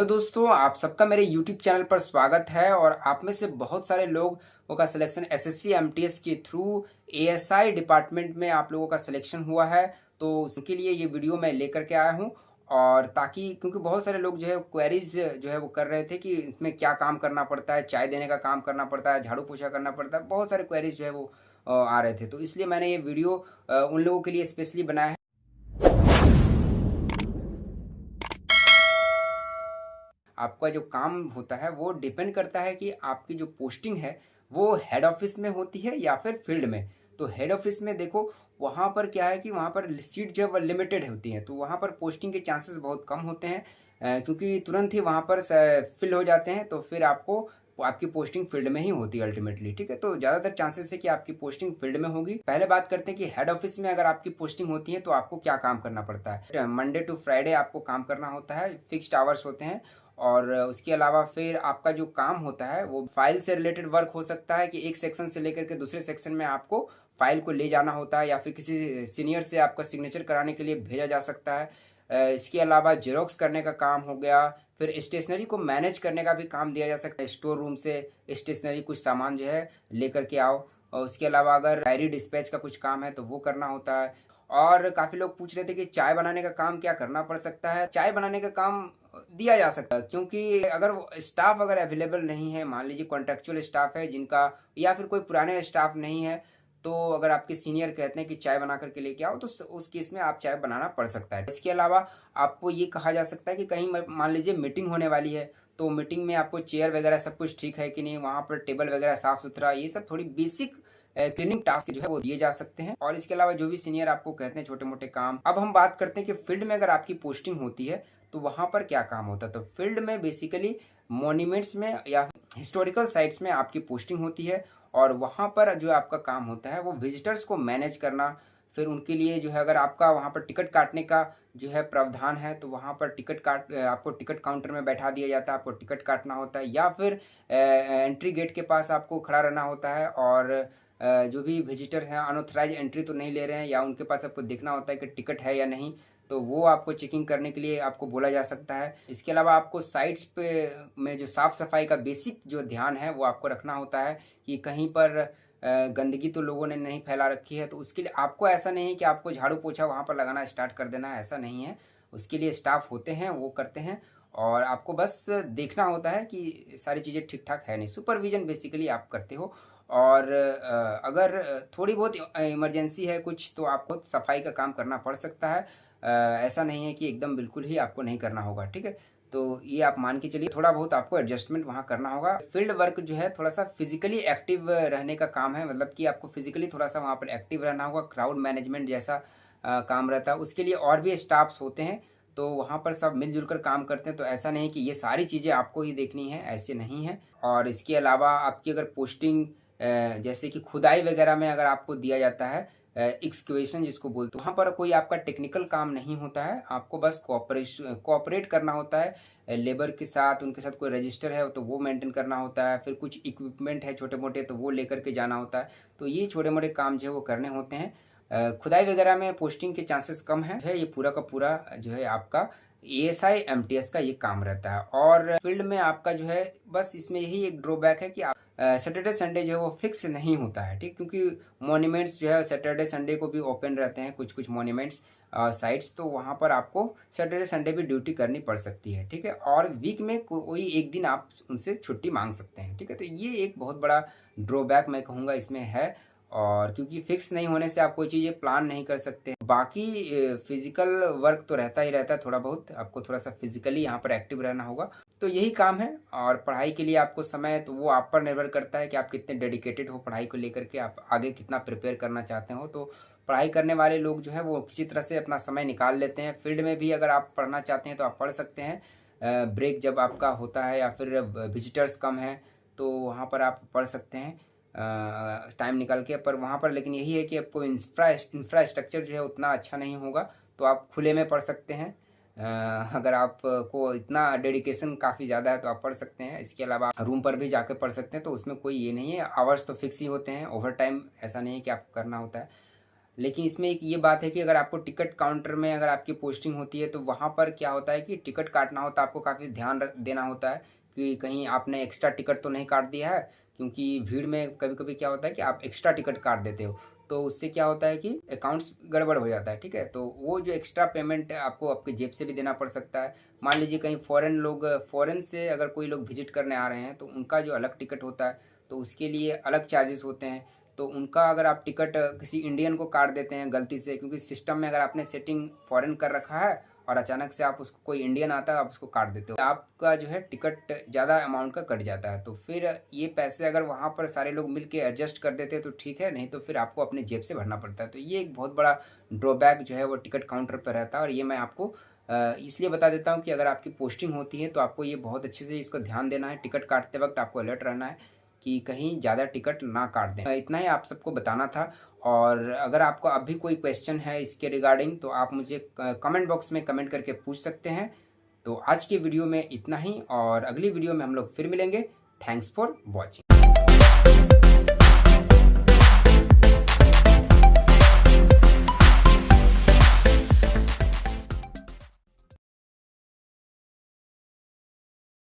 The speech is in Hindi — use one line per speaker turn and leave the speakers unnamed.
हेलो दोस्तों, आप सबका मेरे यूट्यूब चैनल पर स्वागत है। और आप में से बहुत सारे लोगों का सिलेक्शन एसएससी एमटीएस के थ्रू एएसआई डिपार्टमेंट में आप लोगों का सिलेक्शन हुआ है। तो उसके लिए ये वीडियो मैं लेकर के आया हूँ। और ताकि क्योंकि बहुत सारे लोग जो है क्वेरीज जो है वो कर रहे थे कि इसमें क्या काम करना पड़ता है, चाय देने का काम करना पड़ता है, झाड़ू पोछा करना पड़ता है, बहुत सारे क्वेरीज जो है वो आ रहे थे। तो इसलिए मैंने ये वीडियो उन लोगों के लिए स्पेशली बनाया है। आपका जो काम होता है वो डिपेंड करता है कि आपकी जो पोस्टिंग है वो हेड ऑफिस में होती है या फिर फील्ड में। तो हेड ऑफिस में देखो, वहाँ पर क्या है कि वहाँ पर सीट जो है लिमिटेड होती हैं, तो वहाँ पर पोस्टिंग के चांसेस बहुत कम होते हैं। क्योंकि तुरंत ही वहाँ पर फिल हो जाते हैं, तो फिर आपकी पोस्टिंग फील्ड में ही होती है अल्टीमेटली। ठीक है, तो ज़्यादातर चांसेस है कि आपकी पोस्टिंग फील्ड में होगी। पहले बात करते हैं कि हेड ऑफिस में अगर आपकी पोस्टिंग होती है तो आपको क्या काम करना पड़ता है। मंडे टू फ्राइडे आपको काम करना होता है, फिक्स्ड आवर्स होते हैं। और उसके अलावा फिर आपका जो काम होता है वो फाइल से रिलेटेड वर्क हो सकता है कि एक सेक्शन से लेकर के दूसरे सेक्शन में आपको फाइल को ले जाना होता है, या फिर किसी सीनियर से आपका सिग्नेचर कराने के लिए भेजा जा सकता है। इसके अलावा जेरोक्स करने का काम हो गया। फिर स्टेशनरी को मैनेज करने का भी काम दिया जा सकता है, स्टोर रूम से स्टेशनरी कुछ सामान जो है लेकर के आओ। और उसके अलावा अगर डायरी डिस्पैच का कुछ काम है तो वो करना होता है। और काफी लोग पूछ रहे थे कि चाय बनाने का काम क्या करना पड़ सकता है। चाय बनाने का काम दिया जा सकता है, क्योंकि अगर स्टाफ अगर अवेलेबल नहीं है, मान लीजिए कॉन्ट्रेक्चुअल स्टाफ है जिनका, या फिर कोई पुराने स्टाफ नहीं है, तो अगर आपके सीनियर कहते हैं कि चाय बना करके लेके आओ, तो उस केस में आप चाय बनाना पड़ सकता है। इसके अलावा आपको ये कहा जा सकता है कि कहीं मान लीजिए मीटिंग होने वाली है, तो मीटिंग में आपको चेयर वगैरह सब कुछ ठीक है कि नहीं, वहाँ पर टेबल वगैरह साफ सुथरा, ये सब थोड़ी बेसिक क्लीनिंग टास्क जो है वो दिए जा सकते हैं। और इसके अलावा जो भी सीनियर आपको कहते हैं छोटे मोटे काम। अब हम बात करते हैं कि फील्ड में अगर आपकी पोस्टिंग होती है तो वहां पर क्या काम होता है। तो फील्ड में बेसिकली मॉन्यूमेंट्स में या हिस्टोरिकल साइट्स में आपकी पोस्टिंग होती है। और वहां पर जो आपका काम होता है वो विजिटर्स को मैनेज करना। फिर उनके लिए जो है, अगर आपका वहां पर टिकट काटने का जो है प्रावधान है, तो वहां पर आपको टिकट काउंटर में बैठा दिया जाता है, आपको टिकट काटना होता है, या फिर एंट्री गेट के पास आपको खड़ा रहना होता है। और जो भी विजिटर हैं अनऑथराइज एंट्री तो नहीं ले रहे हैं, या उनके पास आपको देखना होता है कि टिकट है या नहीं, तो वो आपको चेकिंग करने के लिए आपको बोला जा सकता है। इसके अलावा आपको साइट्स पे में जो साफ सफाई का बेसिक जो ध्यान है वो आपको रखना होता है कि कहीं पर गंदगी तो लोगों ने नहीं फैला रखी है। तो उसके लिए आपको ऐसा नहीं है कि आपको झाड़ू पोछा वहाँ पर लगाना स्टार्ट कर देना है, ऐसा नहीं है। उसके लिए स्टाफ होते हैं, वो करते हैं। और आपको बस देखना होता है कि सारी चीज़ें ठीक ठाक है नहीं, सुपरविजन बेसिकली आप करते हो। और अगर थोड़ी बहुत इमरजेंसी है कुछ, तो आपको सफाई का काम करना पड़ सकता है। ऐसा नहीं है कि एकदम बिल्कुल ही आपको नहीं करना होगा। ठीक है, तो ये आप मान के चलिए, थोड़ा बहुत आपको एडजस्टमेंट वहाँ करना होगा। फील्ड वर्क जो है थोड़ा सा फिजिकली एक्टिव रहने का काम है, मतलब कि आपको फिजिकली थोड़ा सा वहाँ पर एक्टिव रहना होगा। क्राउड मैनेजमेंट जैसा काम रहता है। उसके लिए और भी स्टाफ्स होते हैं, तो वहाँ पर सब मिलजुल कर काम करते हैं। तो ऐसा नहीं कि ये सारी चीज़ें आपको ही देखनी है, ऐसे नहीं है। और इसके अलावा आपकी अगर पोस्टिंग जैसे कि खुदाई वगैरह में अगर आपको दिया जाता है, एक्सक्वेशन जिसको बोलते हैं, वहाँ पर कोई आपका टेक्निकल काम नहीं होता है। आपको बस कोऑपरेट करना होता है लेबर के साथ। उनके साथ कोई रजिस्टर है तो वो मेंटेन करना होता है, फिर कुछ इक्विपमेंट है छोटे मोटे तो वो लेकर के जाना होता है। तो ये छोटे मोटे काम जो है वो करने होते हैं। खुदाई वगैरह में पोस्टिंग के चांसेस कम है। ये पूरा का पूरा जो है आपका एएसआई एमटीएस का ये काम रहता है। और फील्ड में आपका जो है, बस इसमें यही एक ड्रॉबैक है कि आप सैटरडे संडे जो है वो फिक्स नहीं होता है। ठीक, क्योंकि मॉन्यूमेंट्स जो है सैटरडे संडे को भी ओपन रहते हैं, कुछ कुछ मॉन्यूमेंट्स साइट्स, तो वहाँ पर आपको सैटरडे संडे भी ड्यूटी करनी पड़ सकती है। ठीक है, और वीक में कोई एक दिन आप उनसे छुट्टी मांग सकते हैं। ठीक है, तो ये एक बहुत बड़ा ड्रॉबैक मैं कहूँगा इसमें है। और क्योंकि फिक्स नहीं होने से आप कोई चीज़ें प्लान नहीं कर सकते। बाकी फिजिकल वर्क तो रहता ही रहता है, थोड़ा बहुत आपको थोड़ा सा फिजिकली यहाँ पर एक्टिव रहना होगा। तो यही काम है। और पढ़ाई के लिए आपको समय, तो वो आप पर निर्भर करता है कि आप कितने डेडिकेटेड हो पढ़ाई को लेकर के, आप आगे कितना प्रिपेयर करना चाहते हो। तो पढ़ाई करने वाले लोग जो है वो किसी तरह से अपना समय निकाल लेते हैं। फील्ड में भी अगर आप पढ़ना चाहते हैं तो आप पढ़ सकते हैं। ब्रेक जब आपका होता है या फिर विजिटर्स कम हैं, तो वहाँ पर आप पढ़ सकते हैं टाइम निकाल के। पर वहाँ पर लेकिन यही है कि आपको इंफ्रास्ट्रक्चर जो है उतना अच्छा नहीं होगा, तो आप खुले में पढ़ सकते हैं। अगर आपको इतना डेडिकेशन काफ़ी ज़्यादा है तो आप पढ़ सकते हैं। इसके अलावा रूम पर भी जाकर पढ़ सकते हैं, तो उसमें कोई ये नहीं है। आवर्स तो फिक्स ही होते हैं, ओवर टाइम ऐसा नहीं है कि आपको करना होता है। लेकिन इसमें एक ये बात है कि अगर आपको टिकट काउंटर में अगर आपकी पोस्टिंग होती है तो वहाँ पर क्या होता है कि टिकट काटना होता है, आपको काफ़ी ध्यान देना होता है कि कहीं आपने एक्स्ट्रा टिकट तो नहीं काट दिया है, क्योंकि भीड़ में कभी कभी क्या होता है कि आप एक्स्ट्रा टिकट काट देते हो, तो उससे क्या होता है कि अकाउंट्स गड़बड़ हो जाता है। ठीक है, तो वो जो एक्स्ट्रा पेमेंट है आपको आपके जेब से भी देना पड़ सकता है। मान लीजिए कहीं फॉरेन से अगर कोई लोग विजिट करने आ रहे हैं तो उनका जो अलग टिकट होता है, तो उसके लिए अलग चार्जेस होते हैं। तो उनका अगर आप टिकट किसी इंडियन को काट देते हैं गलती से, क्योंकि सिस्टम में अगर आपने सेटिंग फॉरेन कर रखा है और अचानक से आप उसको कोई इंडियन आता है आप उसको काट देते हो, आपका जो है टिकट ज़्यादा अमाउंट का कट जाता है। तो फिर ये पैसे अगर वहाँ पर सारे लोग मिल के एडजस्ट कर देते हैं तो ठीक है, नहीं तो फिर आपको अपने जेब से भरना पड़ता है। तो ये एक बहुत बड़ा ड्रॉबैक जो है वो टिकट काउंटर पर रहता है। और ये मैं आपको इसलिए बता देता हूँ कि अगर आपकी पोस्टिंग होती है तो आपको ये बहुत अच्छे से इसको ध्यान देना है, टिकट काटते वक्त आपको अलर्ट रहना है कि कहीं ज़्यादा टिकट ना काट दें। इतना ही आप सबको बताना था। और अगर आपको अभी कोई क्वेश्चन है इसके रिगार्डिंग तो आप मुझे कमेंट बॉक्स में कमेंट करके पूछ सकते हैं। तो आज के वीडियो में इतना ही, और अगली वीडियो में हम लोग फिर मिलेंगे। Thanks for watching.